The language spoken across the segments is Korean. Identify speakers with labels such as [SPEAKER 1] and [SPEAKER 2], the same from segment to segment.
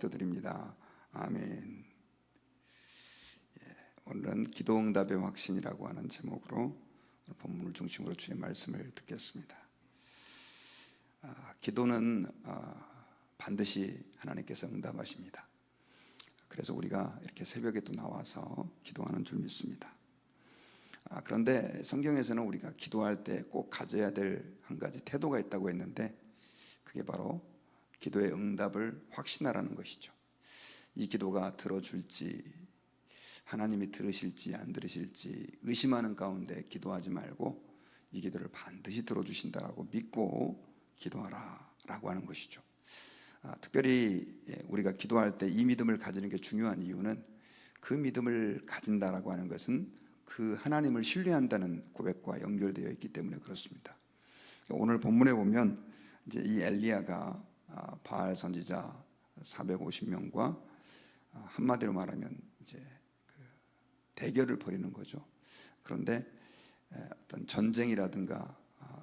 [SPEAKER 1] 기도드립니다. 아멘. 오늘은 기도응답의 확신이라고 하는 제목으로 본문을 중심으로 주의 말씀을 듣겠습니다. 기도는 반드시 하나님께서 응답하십니다. 그래서 우리가 이렇게 새벽에 또 나와서 기도하는 줄 믿습니다. 그런데 성경에서는 우리가 기도할 때 꼭 가져야 될 한 가지 태도가 있다고 했는데, 그게 바로 기도의 응답을 확신하라는 것이죠. 이 기도가 들어줄지, 하나님이 들으실지 안 들으실지 의심하는 가운데 기도하지 말고 이 기도를 반드시 들어주신다라고 믿고 기도하라 라고 하는 것이죠. 특별히 우리가 기도할 때 이 믿음을 가지는 게 중요한 이유는, 그 믿음을 가진다라고 하는 것은 그 하나님을 신뢰한다는 고백과 연결되어 있기 때문에 그렇습니다. 오늘 본문에 보면 이제 이 엘리야가 바알 선지자 450명과 한마디로 말하면 이제 대결을 벌이는 거죠. 그런데 어떤 전쟁이라든가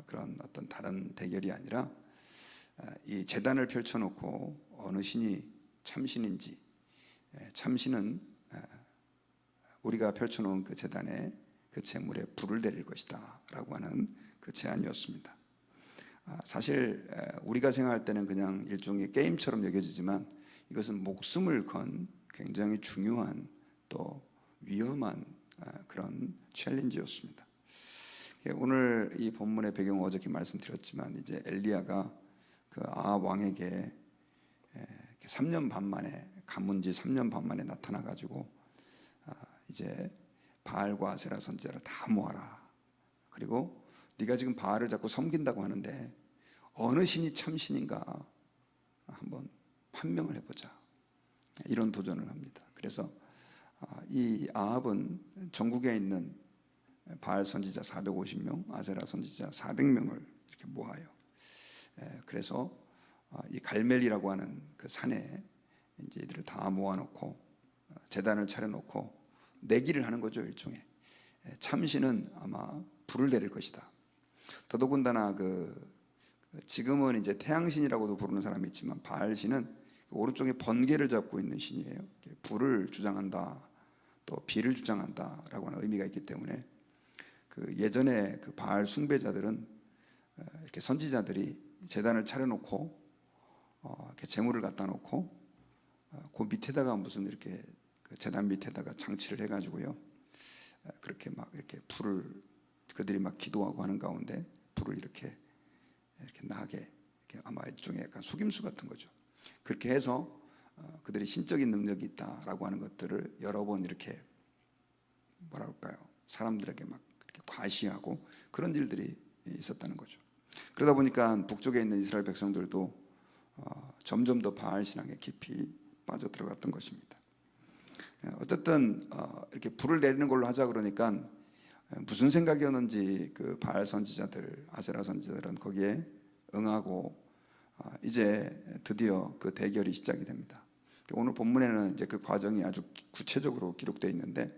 [SPEAKER 1] 그런 어떤 다른 대결이 아니라 이 제단을 펼쳐놓고 어느 신이 참신인지, 참신은 우리가 펼쳐놓은 그 제단에, 그 제물에 불을 내릴 것이다 라고 하는 그 제안이었습니다. 사실 우리가 생각할 때는 그냥 일종의 게임처럼 여겨지지만 이것은 목숨을 건 굉장히 중요한 또 위험한 그런 챌린지였습니다. 오늘 이 본문의 배경은 어저께 말씀드렸지만, 이제 엘리야가 그 아합 왕에게 3년 반 만에, 가문 지 3년 반 만에 나타나 가지고 이제 바알과 아세라 선지자를 다 모아라. 그리고 네가 지금 바알을 자꾸 섬긴다고 하는데 어느 신이 참신인가 한번 판명을 해보자, 이런 도전을 합니다. 그래서 이 아합은 전국에 있는 바알 선지자 450명, 아세라 선지자 400명을 이렇게 모아요. 그래서 이 갈멜이라고 하는 그 산에 이제 이들을 다 모아놓고 제단을 차려놓고 내기를 하는 거죠. 일종의 참신은 아마 불을 내릴 것이다. 더더군다나 지금은 이제 태양신이라고도 부르는 사람이 있지만, 바알신은 오른쪽에 번개를 잡고 있는 신이에요. 불을 주장한다, 또 비를 주장한다라고 하는 의미가 있기 때문에 예전에 그 바알 숭배자들은 이렇게 선지자들이 제단을 차려놓고 이렇게 제물을 갖다 놓고 그 밑에다가 무슨 이렇게 그 제단 밑에다가 장치를 해가지고요, 그렇게 막 이렇게 불을, 그들이 막 기도하고 하는 가운데 불을 이렇게 나게, 이렇게 아마 일종의 약간 속임수 같은 거죠. 그렇게 해서 그들이 신적인 능력이 있다라고 하는 것들을 여러 번 이렇게 뭐랄까요, 사람들에게 막 이렇게 과시하고 그런 일들이 있었다는 거죠. 그러다 보니까 북쪽에 있는 이스라엘 백성들도 점점 더 바알 신앙에 깊이 빠져 들어갔던 것입니다. 어쨌든 이렇게 불을 내리는 걸로 하자 그러니까 무슨 생각이었는지 그 바알 선지자들, 아세라 선지자들은 거기에 응하고 이제 드디어 그 대결이 시작이 됩니다. 오늘 본문에는 이제 그 과정이 아주 구체적으로 기록되어 있는데,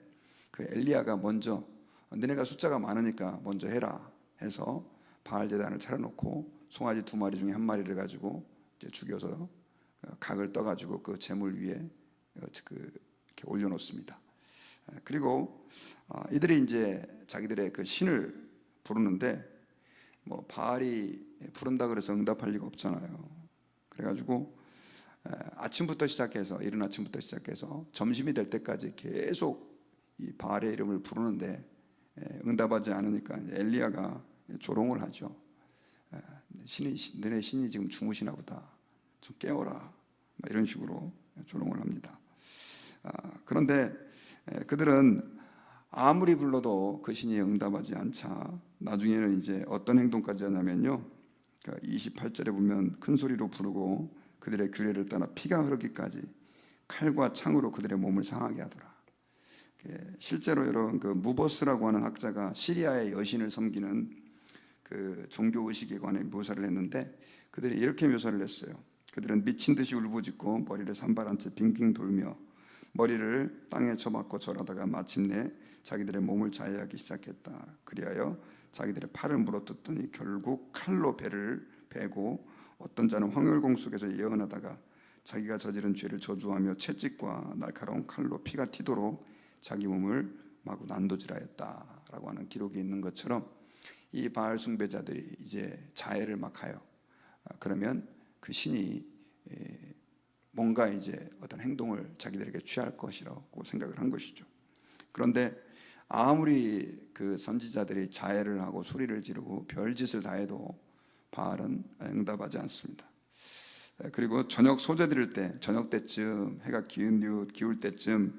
[SPEAKER 1] 그 엘리야가 먼저 너네가 숫자가 많으니까 먼저 해라 해서 바알 제단을 차려놓고 송아지 2마리 중에 1마리를 가지고 이제 죽여서 각을 떠가지고 그 제물 위에 이렇게 올려놓습니다. 그리고 이들이 이제 자기들의 그 신을 부르는데, 뭐 바알이 부른다 그래서 응답할 리가 없잖아요. 그래가지고 아침부터 시작해서, 이른 아침부터 시작해서 점심이 될 때까지 계속 이 바알의 이름을 부르는데 응답하지 않으니까 엘리야가 조롱을 하죠. 너네 신이 지금 주무시나 보다, 좀 깨워라, 이런 식으로 조롱을 합니다. 그런데 그들은 아무리 불러도 그 신이 응답하지 않자 나중에는 이제 어떤 행동까지 하냐면요, 28절에 보면 큰 소리로 부르고 그들의 규례를 따라 피가 흐르기까지 칼과 창으로 그들의 몸을 상하게 하더라. 실제로 여러분, 그 무버스라고 하는 학자가 시리아의 여신을 섬기는 그 종교 의식에 관해 묘사를 했는데, 그들이 이렇게 묘사를 했어요. 그들은 미친 듯이 울부짖고 머리를 산발한 채 빙빙 돌며 머리를 땅에 쳐박고 절하다가 마침내 자기들의 몸을 자해하기 시작했다. 그리하여 자기들의 팔을 물어뜯더니 결국 칼로 배를 베고, 어떤 자는 황열공 속에서 예언하다가 자기가 저지른 죄를 저주하며 채찍과 날카로운 칼로 피가 튀도록 자기 몸을 마구 난도질하였다라고 하는 기록이 있는 것처럼 이 바알 숭배자들이 이제 자해를 막 하여 그러면 그 신이 뭔가 이제 어떤 행동을 자기들에게 취할 것이라고 생각을 한 것이죠. 그런데 아무리 그 선지자들이 자해를 하고 소리를 지르고 별짓을 다 해도 바알은 응답하지 않습니다. 그리고 저녁 소재 드릴 때, 저녁 때쯤 해가 기울 때쯤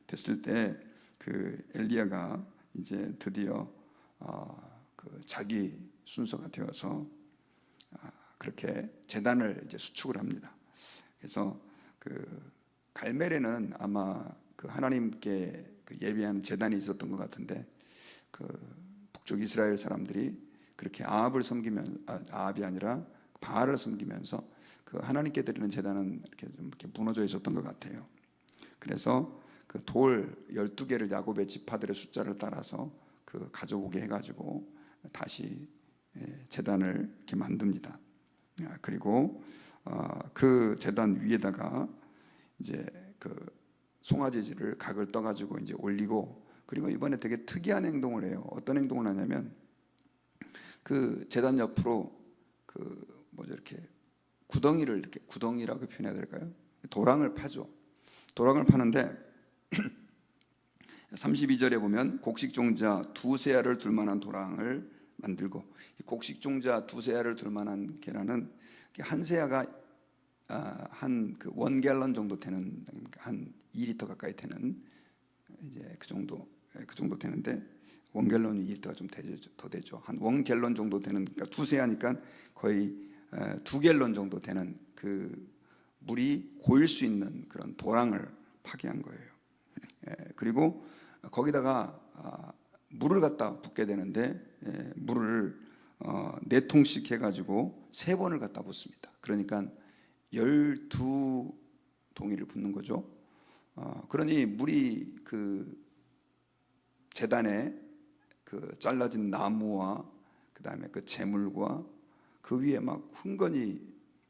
[SPEAKER 1] 됐을 때 그 엘리야가 이제 드디어 그 자기 순서가 되어서 그렇게 제단을 이제 수축을 합니다. 그래서 그 갈멜에는 아마 그 하나님께 그 예비한 제단이 있었던 것 같은데 그 북쪽 이스라엘 사람들이 그렇게 아합이 아니라 바알을 섬기면서 그 하나님께 드리는 제단은 이렇게 좀 이렇게 무너져 있었던 것 같아요. 그래서 그 돌 12개를 야곱의 지파들의 숫자를 따라서 그 가져오게 해가지고 다시 제단을 이렇게 만듭니다. 그리고 그 제단 위에다가 이제 그 송아지를 각을 떠가지고 이제 올리고, 그리고 이번에 되게 특이한 행동을 해요. 어떤 행동을 하냐면 그 제단 옆으로 그 뭐죠 이렇게 구덩이를 이렇게 구덩이라고 표현해야 될까요? 도랑을 파죠. 도랑을 파는데 32절에 보면 곡식종자 두세 알을 둘 만한 도랑을 만들고, 이 곡식종자 두세 알을 둘 만한 계란은 한 세아가 한 그 1갤런 정도 되는, 한 2리터 가까이 되는 이제 그 정도 되는데 1갤런이 2리터가 좀 더 되죠. 한 1갤런 정도 되는, 그러니까 두세 하니까 거의 2갤런 정도 되는 그 물이 고일 수 있는 그런 도랑을 파괴한 거예요. 그리고 거기다가 물을 갖다 붓게 되는데 물을 4통씩 해가지고 3번을 갖다 붓습니다. 그러니까 12동이를 붓는 거죠. 그러니 물이 그 제단에 그 잘라진 나무와 그 다음에 그 재물과 그 위에 막 흥건히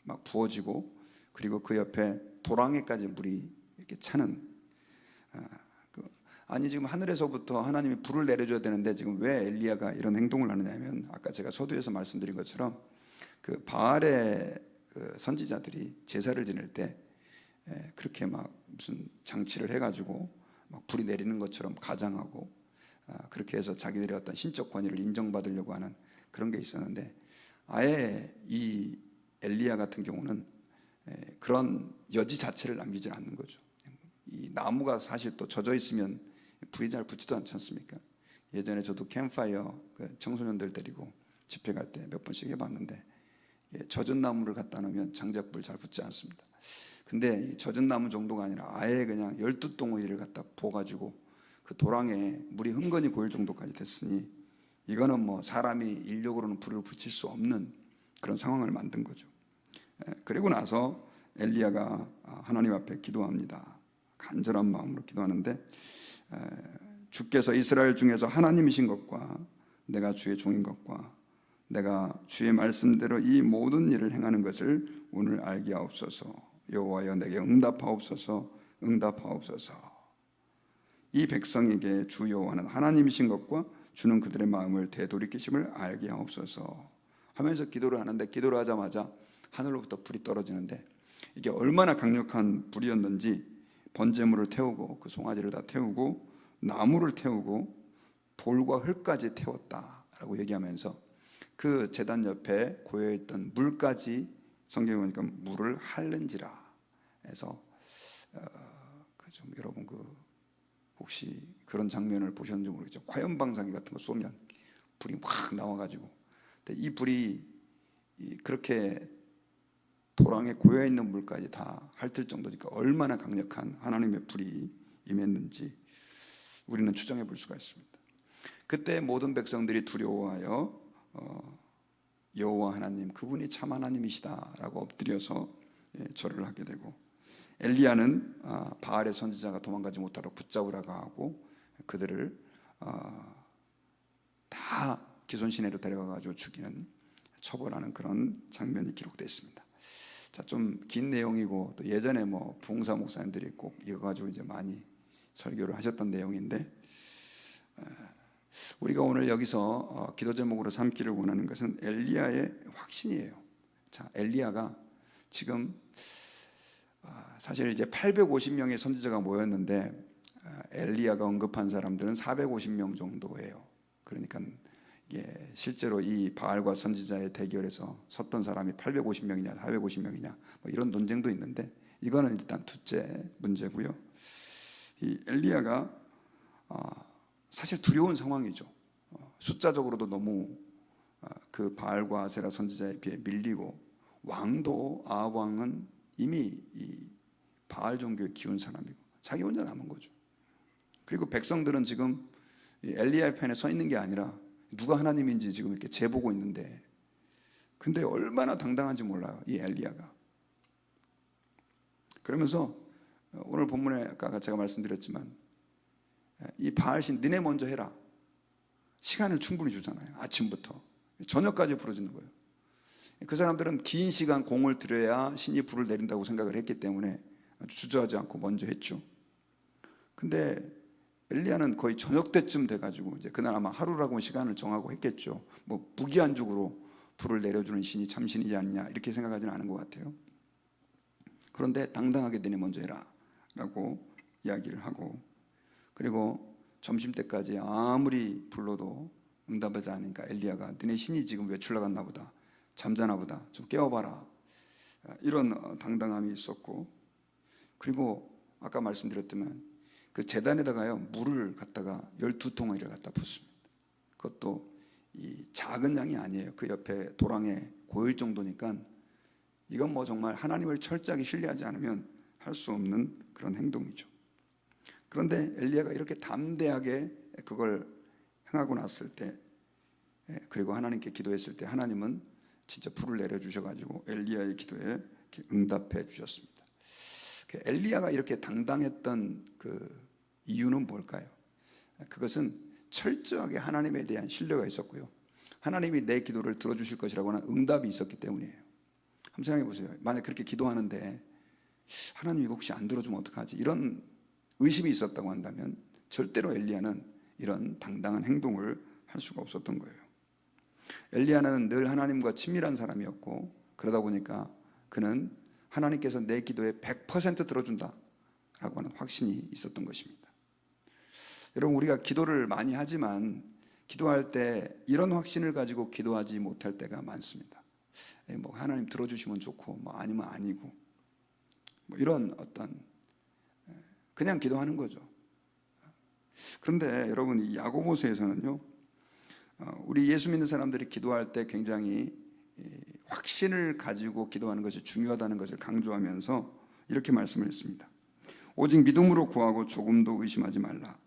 [SPEAKER 1] 막 부어지고, 그리고 그 옆에 도랑에까지 물이 이렇게 차는, 아니 지금 하늘에서부터 하나님이 불을 내려줘야 되는데 지금 왜 엘리야가 이런 행동을 하느냐면, 아까 제가 서두에서 말씀드린 것처럼 그 바알의 그 선지자들이 제사를 지낼 때 그렇게 막 무슨 장치를 해가지고 막 불이 내리는 것처럼 가장하고 그렇게 해서 자기들의 어떤 신적 권위를 인정받으려고 하는 그런 게 있었는데, 아예 이 엘리야 같은 경우는 그런 여지 자체를 남기지 않는 거죠. 이 나무가 사실 또 젖어 있으면 불이 잘 붙지도 않지 않습니까? 예전에 저도 캠파이어 그 청소년들 데리고 집회 갈 때 몇 번씩 해봤는데 젖은 나무를 갖다 놓으면 장작 불 잘 붙지 않습니다. 근데 이 젖은 나무 정도가 아니라 아예 그냥 12동이를 갖다 부어가지고 그 도랑에 물이 흥건히 고일 정도까지 됐으니 이거는 뭐 사람이 인력으로는 불을 붙일 수 없는 그런 상황을 만든 거죠. 그리고 나서 엘리야가 하나님 앞에 기도합니다. 간절한 마음으로 기도하는데, 주께서 이스라엘 중에서 하나님이신 것과 내가 주의 종인 것과 내가 주의 말씀대로 이 모든 일을 행하는 것을 오늘 알게 하옵소서. 여호와여 내게 응답하옵소서. 이 백성에게 주 여호와는 하나님이신 것과 주는 그들의 마음을 되돌이키심을 알게 하옵소서 하면서 기도를 하는데, 기도를 하자마자 하늘로부터 불이 떨어지는데, 이게 얼마나 강력한 불이었는지 번제물을 태우고 그 송아지를 다 태우고 나무를 태우고 돌과 흙까지 태웠다라고 얘기하면서 그 제단 옆에 고여있던 물까지 성경에 보니까 물을 핥는지라 해서 좀 여러분 그 혹시 그런 장면을 보셨는지 모르겠죠. 화염방사기 같은 거 쏘면 불이 확 나와가지고, 근데 이 불이 그렇게 도랑에 고여있는 물까지 다 핥을 정도니까 얼마나 강력한 하나님의 불이 임했는지 우리는 추정해 볼 수가 있습니다. 그때 모든 백성들이 두려워하여 여호와 하나님 그분이 참 하나님이시다라고 엎드려서 절을 하게 되고, 엘리야는 바알의 선지자가 도망가지 못하도록 붙잡으라고 하고 그들을 다 기손시내로 데려가가지고 죽이는, 처벌하는 그런 장면이 기록되어 있습니다. 자, 좀 긴 내용이고 또 예전에 뭐 부흥사 목사님들이 꼭 이거 가지고 이제 많이 설교를 하셨던 내용인데, 우리가 오늘 여기서 기도 제목으로 삼기를 원하는 것은 엘리야의 확신이에요. 자, 엘리야가 지금 사실 이제 850명의 선지자가 모였는데 엘리야가 언급한 사람들은 450명 정도예요. 그러니까 이게 실제로 이 바알과 선지자의 대결에서 섰던 사람이 850명이냐 450명이냐 뭐 이런 논쟁도 있는데, 이거는 일단 둘째 문제고요. 이 엘리야가 사실 두려운 상황이죠. 숫자적으로도 너무 그 바알과 아세라 선지자에 비해 밀리고, 왕도 아합 왕은 이미 이 바알 종교에 기운 사람이고 자기 혼자 남은 거죠. 그리고 백성들은 지금 엘리야의 편에 서 있는 게 아니라 누가 하나님인지 지금 이렇게 재보고 있는데, 근데 얼마나 당당한지 몰라요, 이 엘리야가. 그러면서 오늘 본문에 아까 제가 말씀드렸지만 이 바알신 니네 먼저 해라. 시간을 충분히 주잖아요. 아침부터 저녁까지 부르짖는 거예요. 그 사람들은 긴 시간 공을 들여야 신이 불을 내린다고 생각을 했기 때문에 아주 주저하지 않고 먼저 했죠. 근데 엘리야는 거의 저녁 때쯤 돼가지고 이제 그날 아마 하루라고 시간을 정하고 했겠죠. 뭐 무기한적으로 불을 내려주는 신이 참신이지 않냐 이렇게 생각하지는 않은 것 같아요. 그런데 당당하게 너네 먼저 해라 라고 이야기를 하고, 그리고 점심때까지 아무리 불러도 응답하지 않으니까 엘리야가 너네 신이 지금 외출 나갔나 보다, 잠자나 보다, 좀 깨워봐라, 이런 당당함이 있었고, 그리고 아까 말씀드렸지만 그 제단에다가요 물을 갖다가 12통을 갖다 붓습니다. 그것도 이 작은 양이 아니에요. 그 옆에 도랑에 고일 정도니까 이건 뭐 정말 하나님을 철저하게 신뢰하지 않으면 할 수 없는 그런 행동이죠. 그런데 엘리야가 이렇게 담대하게 그걸 행하고 났을 때, 그리고 하나님께 기도했을 때 하나님은 진짜 불을 내려주셔가지고 엘리야의 기도에 응답해 주셨습니다. 엘리야가 이렇게 당당했던 그 이유는 뭘까요? 그것은 철저하게 하나님에 대한 신뢰가 있었고요, 하나님이 내 기도를 들어주실 것이라고 하는 응답이 있었기 때문이에요. 한번 생각해 보세요. 만약 그렇게 기도하는데 하나님 이거 혹시 안 들어주면 어떡하지, 이런 의심이 있었다고 한다면 절대로 엘리야는 이런 당당한 행동을 할 수가 없었던 거예요. 엘리야는 늘 하나님과 친밀한 사람이었고, 그러다 보니까 그는 하나님께서 내 기도에 100% 들어준다 라고 하는 확신이 있었던 것입니다. 여러분, 우리가 기도를 많이 하지만 기도할 때 이런 확신을 가지고 기도하지 못할 때가 많습니다. 뭐 하나님 들어주시면 좋고 뭐 아니면 아니고 뭐 이런 어떤 그냥 기도하는 거죠. 그런데 여러분, 이 야고보서에서는요 우리 예수 믿는 사람들이 기도할 때 굉장히 확신을 가지고 기도하는 것이 중요하다는 것을 강조하면서 이렇게 말씀을 했습니다. 오직 믿음으로 구하고 조금도 의심하지 말라.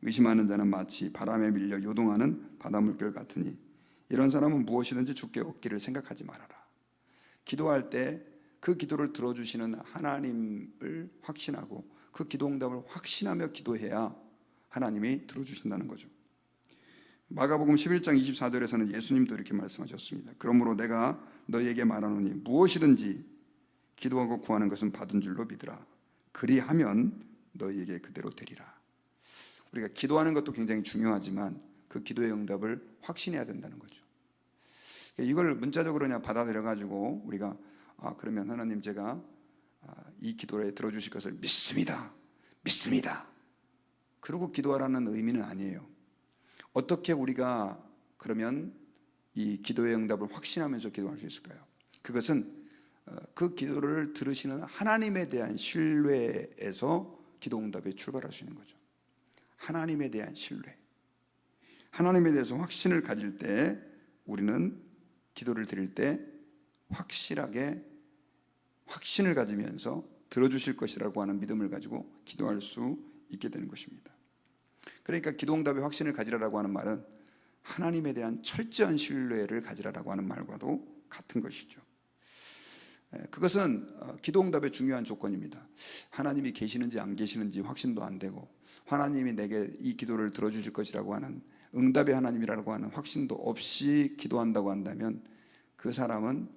[SPEAKER 1] 의심하는 자는 마치 바람에 밀려 요동하는 바닷물결 같으니 이런 사람은 무엇이든지 주께 얻기를 생각하지 말아라. 기도할 때 그 기도를 들어주시는 하나님을 확신하고 그 기도 응답을 확신하며 기도해야 하나님이 들어주신다는 거죠. 마가복음 11장 24절에서는 예수님도 이렇게 말씀하셨습니다. 그러므로 내가 너희에게 말하노니 무엇이든지 기도하고 구하는 것은 받은 줄로 믿으라. 그리하면 너희에게 그대로 되리라. 우리가 기도하는 것도 굉장히 중요하지만 그 기도의 응답을 확신해야 된다는 거죠. 이걸 문자적으로 그냥 받아들여 가지고 우리가 그러면 하나님 제가 이 기도에 들어주실 것을 믿습니다. 그러고 기도하라는 의미는 아니에요. 어떻게 우리가 그러면 이 기도의 응답을 확신하면서 기도할 수 있을까요? 그것은 그 기도를 들으시는 하나님에 대한 신뢰에서 기도 응답에 출발할 수 있는 거죠. 하나님에 대한 신뢰, 하나님에 대해서 확신을 가질 때 우리는 기도를 드릴 때 확실하게 확신을 가지면서 들어주실 것이라고 하는 믿음을 가지고 기도할 수 있게 되는 것입니다. 그러니까 기도 응답의 확신을 가지라라고 하는 말은 하나님에 대한 철저한 신뢰를 가지라라고 하는 말과도 같은 것이죠. 그것은 기도 응답의 중요한 조건입니다. 하나님이 계시는지 안 계시는지 확신도 안 되고 하나님이 내게 이 기도를 들어주실 것이라고 하는 응답의 하나님이라고 하는 확신도 없이 기도한다고 한다면 그 사람은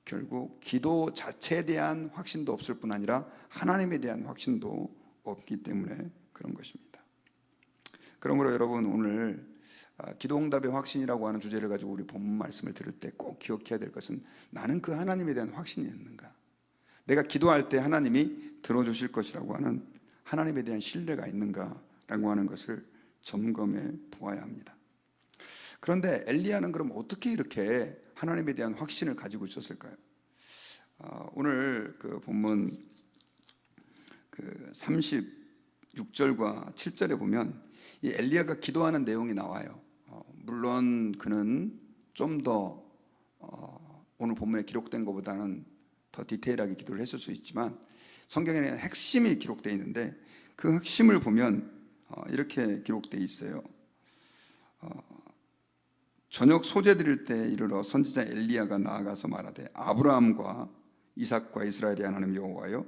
[SPEAKER 1] 결국 기도 자체에 대한 확신도 없을 뿐 아니라 하나님에 대한 확신도 없기 때문에 그런 것입니다. 그러므로 여러분, 오늘 기도 응답의 확신이라고 하는 주제를 가지고 우리 본문 말씀을 들을 때 꼭 기억해야 될 것은, 나는 그 하나님에 대한 확신이 있는가, 내가 기도할 때 하나님이 들어주실 것이라고 하는 하나님에 대한 신뢰가 있는가라고 하는 것을 점검해 보아야 합니다. 그런데 엘리야는 그럼 어떻게 이렇게 하나님에 대한 확신을 가지고 있었을까요? 오늘 그 본문 그 36절과 7절에 보면 이 엘리야가 기도하는 내용이 나와요. 물론 그는 좀 더 오늘 본문에 기록된 것보다는 더 디테일하게 기도를 했을 수 있지만, 성경에는 핵심이 기록되어 있는데 그 핵심을 보면 이렇게 기록되어 있어요. 저녁 소재 드릴 때 이르러 선지자 엘리야가 나아가서 말하되, 아브라함과 이삭과 이스라엘의 하나님 여호와여,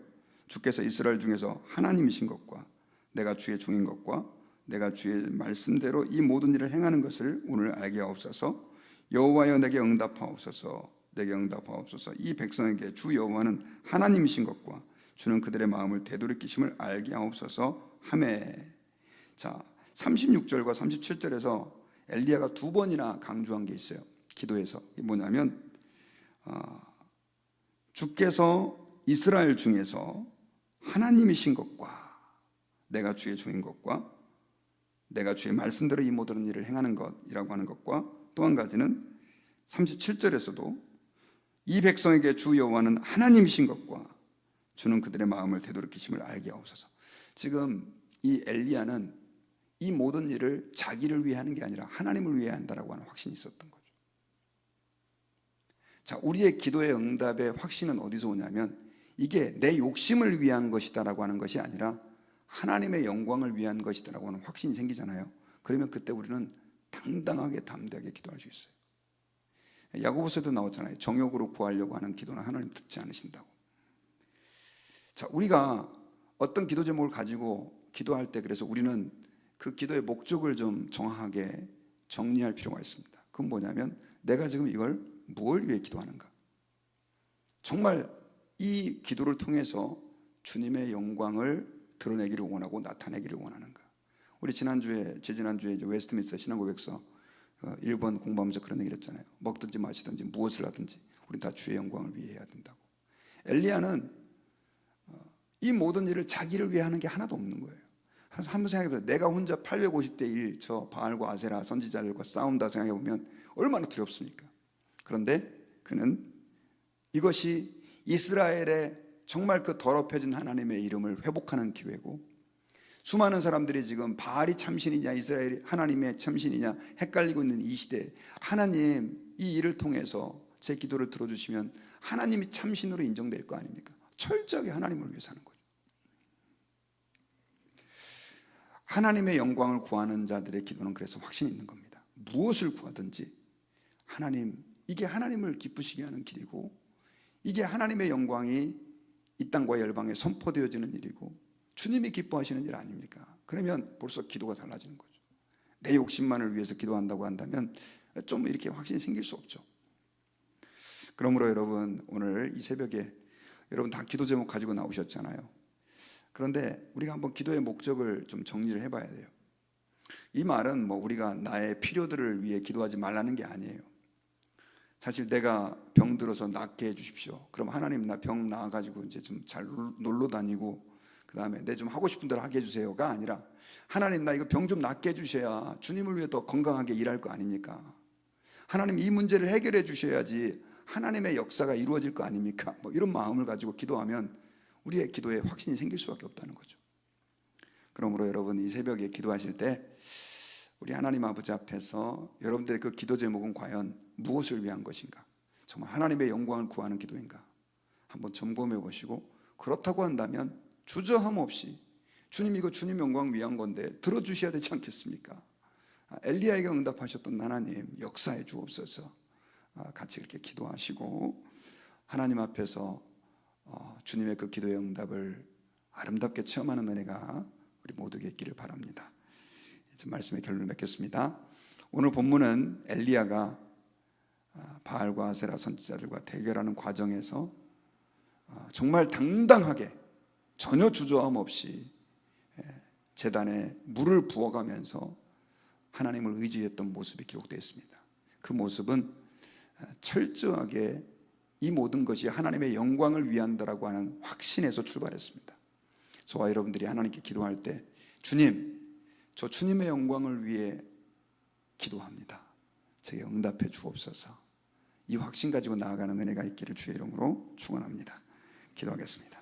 [SPEAKER 1] 주께서 이스라엘 중에서 하나님이신 것과 내가 주의 종인 것과 내가 주의 말씀대로 이 모든 일을 행하는 것을 오늘 알게 하옵소서. 여호와여, 내게 응답하옵소서. 내게 응답하옵소서. 이 백성에게 주 여호와는 하나님이신 것과 주는 그들의 마음을 되돌이키심을 알게 하옵소서 하매. 자, 36절과 37절에서 엘리야가 두 번이나 강조한 게 있어요. 기도에서. 이게 뭐냐면 주께서 이스라엘 중에서 하나님이신 것과 내가 주의 종인 것과 내가 주의 말씀대로 이 모든 일을 행하는 것이라고 하는 것과, 또 한 가지는 37절에서도 이 백성에게 주 여호와는 하나님이신 것과 주는 그들의 마음을 되돌이키심을 알게 하옵소서. 지금 이 엘리야는 이 모든 일을 자기를 위해 하는 게 아니라 하나님을 위해 한다라고 하는 확신이 있었던 거죠. 자, 우리의 기도의 응답의 확신은 어디서 오냐면, 이게 내 욕심을 위한 것이다라고 하는 것이 아니라 하나님의 영광을 위한 것이다라고 하는 확신이 생기잖아요. 그러면 그때 우리는 당당하게 담대하게 기도할 수 있어요. 야고보서에도 나왔잖아요. 정욕으로 구하려고 하는 기도는 하나님 듣지 않으신다고. 자, 우리가 어떤 기도 제목을 가지고 기도할 때, 그래서 우리는 그 기도의 목적을 좀 정확하게 정리할 필요가 있습니다. 그건 뭐냐면, 내가 지금 이걸 무엇을 위해 기도하는가, 정말 이 기도를 통해서 주님의 영광을 드러내기를 원하고 나타내기를 원하는가. 우리 지난주에 이제 웨스트민스터 신앙고백서 1번 공부하면서 그런 얘기를 했잖아요. 먹든지 마시든지 무엇을 하든지 우린 다 주의 영광을 위해 해야 된다고. 엘리야는 이 모든 일을 자기를 위해 하는 게 하나도 없는 거예요. 한번 생각해보세요. 내가 혼자 850대 1 저 바알과 아세라 선지자들과 싸운다 생각해보면 얼마나 두렵습니까? 그런데 그는 이것이 이스라엘의 정말 그 더럽혀진 하나님의 이름을 회복하는 기회고, 수많은 사람들이 지금 바알이 참신이냐 이스라엘이 하나님의 참신이냐 헷갈리고 있는 이 시대에, 하나님 이 일을 통해서 제 기도를 들어주시면 하나님이 참신으로 인정될 거 아닙니까? 철저하게 하나님을 위해 사는 거죠. 하나님의 영광을 구하는 자들의 기도는 그래서 확신이 있는 겁니다. 무엇을 구하든지 하나님, 이게 하나님을 기쁘시게 하는 길이고, 이게 하나님의 영광이 이 땅과 열방에 선포되어지는 일이고 주님이 기뻐하시는 일 아닙니까? 그러면 벌써 기도가 달라지는 거죠. 내 욕심만을 위해서 기도한다고 한다면 좀 이렇게 확신이 생길 수 없죠. 그러므로 여러분, 오늘 이 새벽에 여러분 다 기도 제목 가지고 나오셨잖아요. 그런데 우리가 한번 기도의 목적을 좀 정리를 해봐야 돼요. 이 말은 뭐 우리가 나의 필요들을 위해 기도하지 말라는 게 아니에요. 사실 내가 병 들어서 낫게 해주십시오. 그럼 하나님 나 병 나아가지고 이제 좀 잘 놀러 다니고 그 다음에 내 좀 하고 싶은 대로 하게 해주세요가 아니라, 하나님 나 이거 병 좀 낫게 해주셔야 주님을 위해 더 건강하게 일할 거 아닙니까? 하나님 이 문제를 해결해 주셔야지 하나님의 역사가 이루어질 거 아닙니까? 뭐 이런 마음을 가지고 기도하면 우리의 기도에 확신이 생길 수밖에 없다는 거죠. 그러므로 여러분, 이 새벽에 기도하실 때 우리 하나님 아버지 앞에서 여러분들의 그 기도 제목은 과연 무엇을 위한 것인가, 정말 하나님의 영광을 구하는 기도인가 한번 점검해 보시고, 그렇다고 한다면 주저함 없이 주님 이거 주님 영광 위한 건데 들어주셔야 되지 않겠습니까? 엘리야에게 응답하셨던 하나님 역사해 주옵소서. 같이 이렇게 기도하시고 하나님 앞에서 주님의 그 기도의 응답을 아름답게 체험하는 은혜가 우리 모두에게 있기를 바랍니다. 이제 말씀의 결론을 맺겠습니다. 오늘 본문은 엘리야가 바알과 아세라 선지자들과 대결하는 과정에서 정말 당당하게 전혀 주저함 없이 제단에 물을 부어가면서 하나님을 의지했던 모습이 기록되어 있습니다. 그 모습은 철저하게 이 모든 것이 하나님의 영광을 위한다라고 하는 확신에서 출발했습니다. 저와 여러분들이 하나님께 기도할 때 주님, 저 주님의 영광을 위해 기도합니다. 제게 응답해 주옵소서. 이 확신 가지고 나아가는 은혜가 있기를 주의 이름으로 축원합니다. 기도하겠습니다.